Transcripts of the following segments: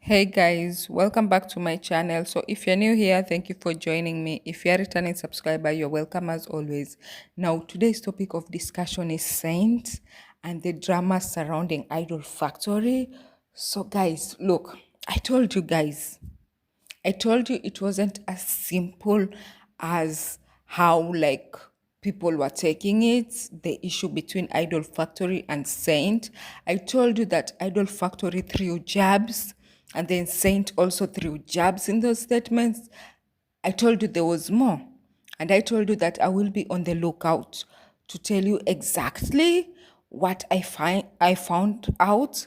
Hey guys, welcome back to my channel. So if you're new here, thank you for joining me. If you're a returning subscriber, you're welcome as always. Now, today's topic of discussion is Saint and the drama surrounding Idol Factory. So guys, look, I told you it wasn't as simple as how people were taking it, the issue between Idol Factory and Saint. I told you that Idol Factory threw jabs and then Saint also threw jabs in those statements. I told you there was more. And I told you that I will be on the lookout to tell you exactly what I found out.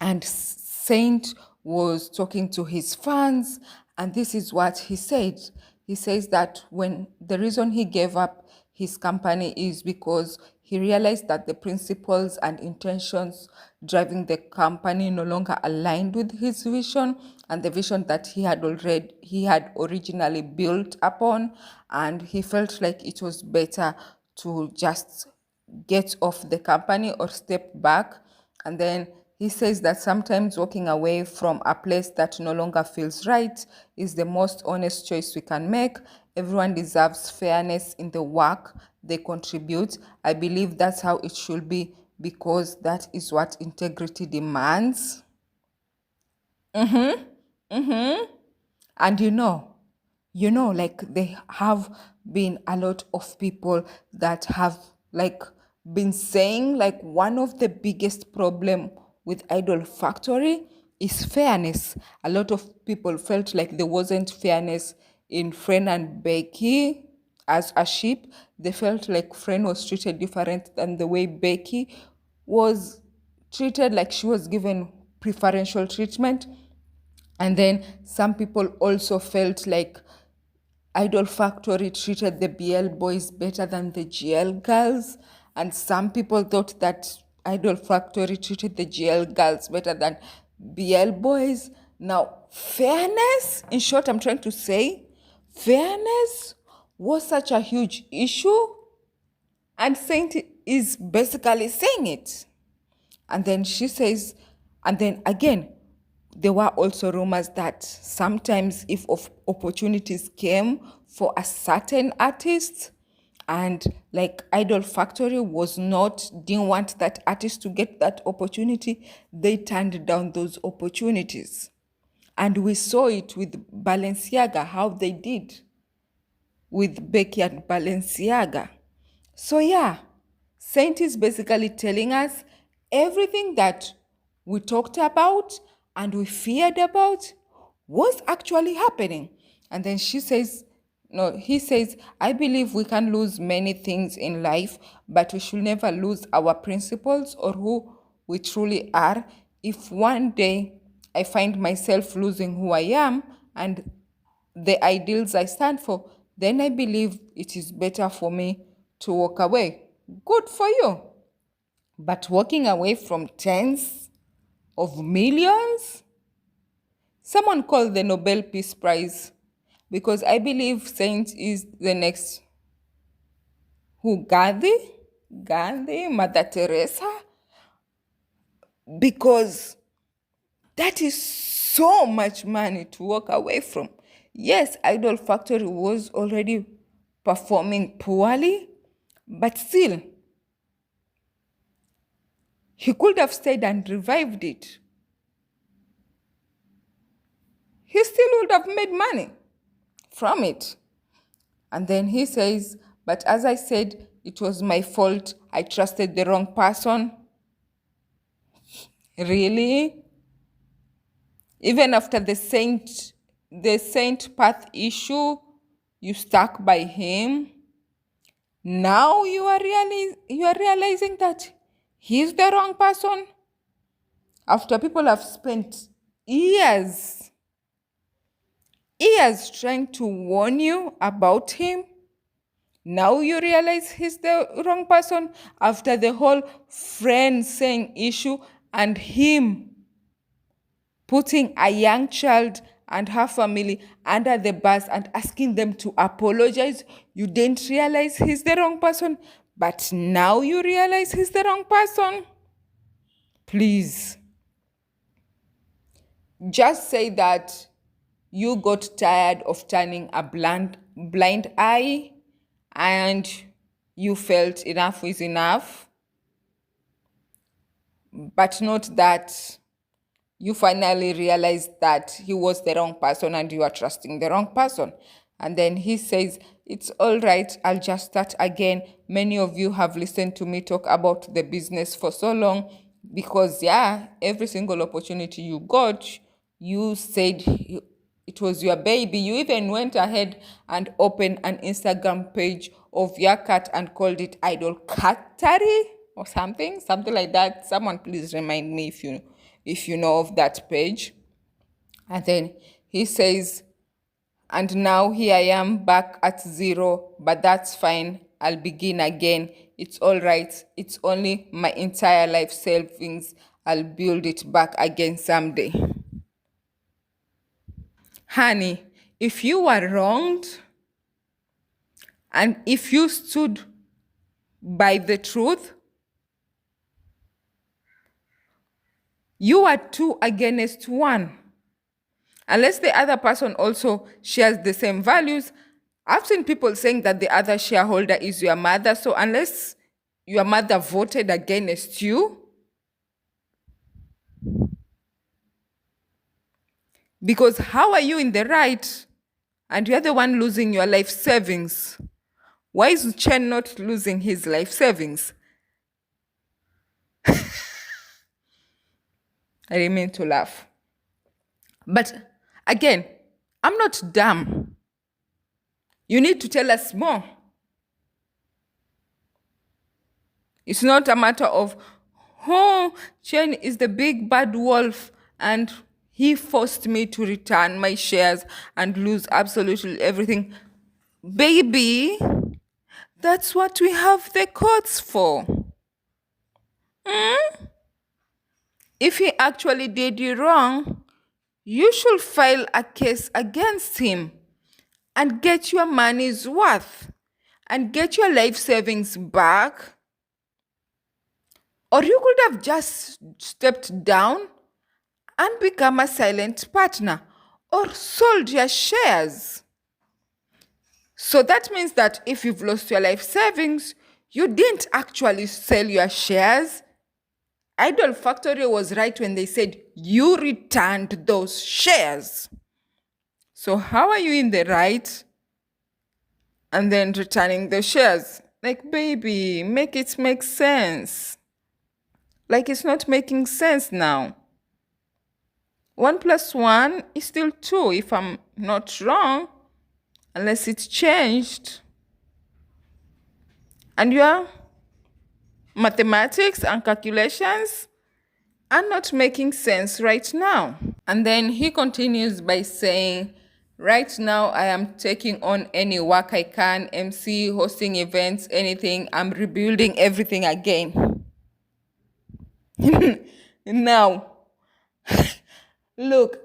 And Saint was talking to his fans, and this is what he said. He says that when the reason he gave up his company is because he realized that the principles and intentions driving the company no longer aligned with his vision and the vision that he had originally built upon, and he felt like it was better to just get off the company or step back. And then he says that sometimes walking away from a place that no longer feels right is the most honest choice we can make. Everyone deserves fairness in the work they contribute. I believe that's how it should be because that is what integrity demands. And like there have been a lot of people that have been saying like one of the biggest problem with Idol Factory is fairness. A lot of people felt like there wasn't fairness in Fren and Becky as a ship. They felt like Fren was treated different than the way Becky was treated, like she was given preferential treatment. And then some people also felt like Idol Factory treated the BL boys better than the GL girls. And some people thought that Idol Factory treated the GL girls better than BL boys. Now, fairness, in short, I'm trying to say, fairness was such a huge issue. And Saint is basically saying it. And then she says, and then again, there were also rumors that sometimes if opportunities came for a certain artist and like Idol Factory didn't want that artist to get that opportunity, they turned down those opportunities. And we saw it with Balenciaga, how they did with Becky and Balenciaga. So yeah, Saint is basically telling us everything that we talked about and we feared about was actually happening. And then she says, no, he says, I believe we can lose many things in life, but we should never lose our principles or who we truly are. If one day I find myself losing who I am and the ideals I stand for, then I believe it is better for me to walk away. Good for you. But walking away from tens of millions? Someone called the Nobel Peace Prize because I believe Saint is the next who Gandhi, Mother Teresa, because that is so much money to walk away from. Yes, Idol Factory was already performing poorly, but still, he could have stayed and revived it. He still would have made money from it. And then he says, but as I said, it was my fault. I trusted the wrong person. Really? Even after the Saint Path issue, you stuck by him. Now you are realizing that he's the wrong person. After people have spent years trying to warn you about him, now you realize he's the wrong person after the whole friend saying issue and him putting a young child and her family under the bus and asking them to apologize. You didn't realize he's the wrong person, but now you realize he's the wrong person. Please. Just say that you got tired of turning a blind eye and you felt enough is enough, but not that you finally realized that he was the wrong person and you are trusting the wrong person. And then he says, it's all right, I'll just start again. Many of you have listened to me talk about the business for so long because, yeah, every single opportunity you got, you said it was your baby. You even went ahead and opened an Instagram page of your cat and called it idolfactory or something like that. Someone please remind me if you know of that page. And then he says, and now here I am back at zero, but that's fine. I'll begin again. It's all right. It's only my entire life savings. I'll build it back again someday. Honey, if you were wronged and if you stood by the truth, you are two against one. Unless the other person also shares the same values. I've seen people saying that the other shareholder is your mother. So unless your mother voted against you, because how are you in the right and you're the one losing your life savings? Why is Chen not losing his life savings? I didn't mean to laugh. But again, I'm not dumb. You need to tell us more. It's not a matter of, oh, Chen is the big bad wolf and he forced me to return my shares and lose absolutely everything. Baby, that's what we have the courts for. If he actually did you wrong, you should file a case against him and get your money's worth and get your life savings back. Or you could have just stepped down and become a silent partner or sold your shares. So that means that if you've lost your life savings, you didn't actually sell your shares. Idol Factory was right when they said you returned those shares. So how are you in the right and then returning the shares? Like, baby, make it make sense. Like, it's not making sense now. 1 + 1 is still 2, if I'm not wrong, unless it's changed. And your mathematics and calculations are not making sense right now. And then he continues by saying, right now I am taking on any work I can, MC, hosting events, anything. I'm rebuilding everything again. Now, look,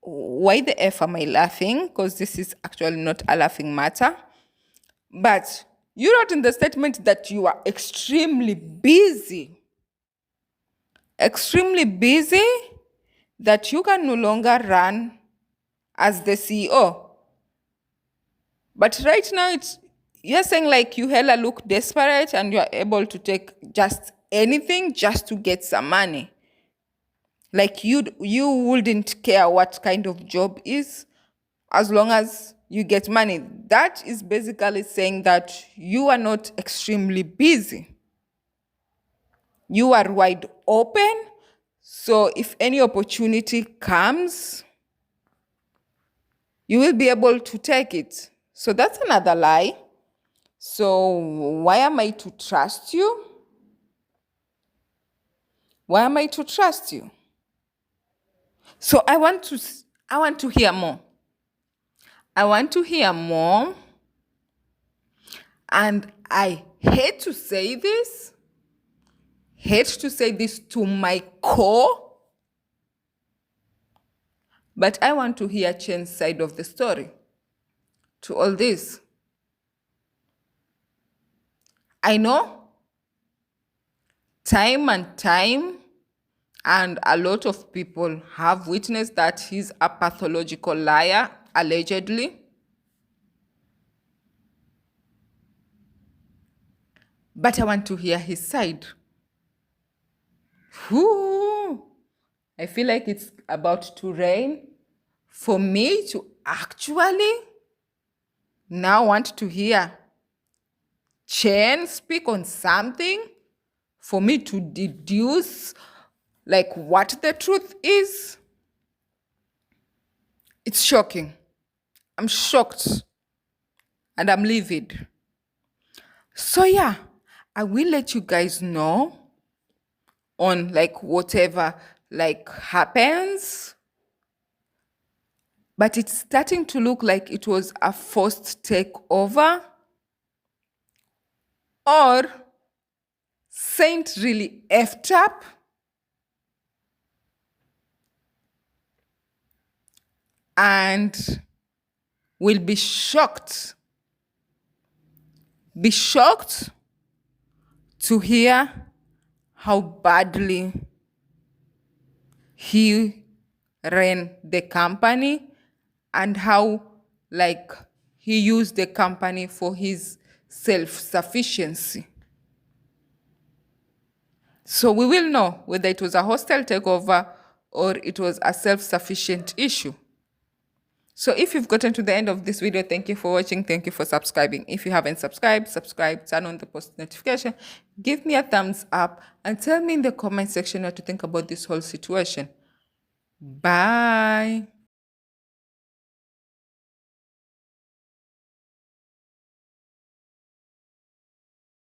why the F am I laughing? Because this is actually not a laughing matter. But you wrote in the statement that you are extremely busy. Extremely busy that you can no longer run as the CEO. But right now, you're saying like you hella look desperate and you're able to take just anything just to get some money. Like you wouldn't care what kind of job is as long as you get money. That is basically saying that you are not extremely busy. You are wide open. So if any opportunity comes, you will be able to take it. So that's another lie. So why am I to trust you? Why am I to trust you? So I want to hear more. I want to hear more. And I hate to say this to my core, but I want to hear Chen's side of the story to all this. I know time and time And a lot of people have witnessed that he's a pathological liar, allegedly. But I want to hear his side. Whoo! I feel like it's about to rain for me to actually now want to hear Chen speak on something, for me to deduce like what the truth is. It's shocking. I'm shocked and I'm livid. So yeah, I will let you guys know on like whatever like happens. But it's starting to look like it was a forced takeover, or Saint really effed up. And will be shocked to hear how badly he ran the company and how like he used the company for his self-sufficiency. So we will know whether it was a hostile takeover or it was a self-sufficient issue. So if you've gotten to the end of this video, thank you for watching. Thank you for subscribing. If you haven't subscribed, subscribe, turn on the post notification, give me a thumbs up, and tell me in the comment section what to think about this whole situation. Bye.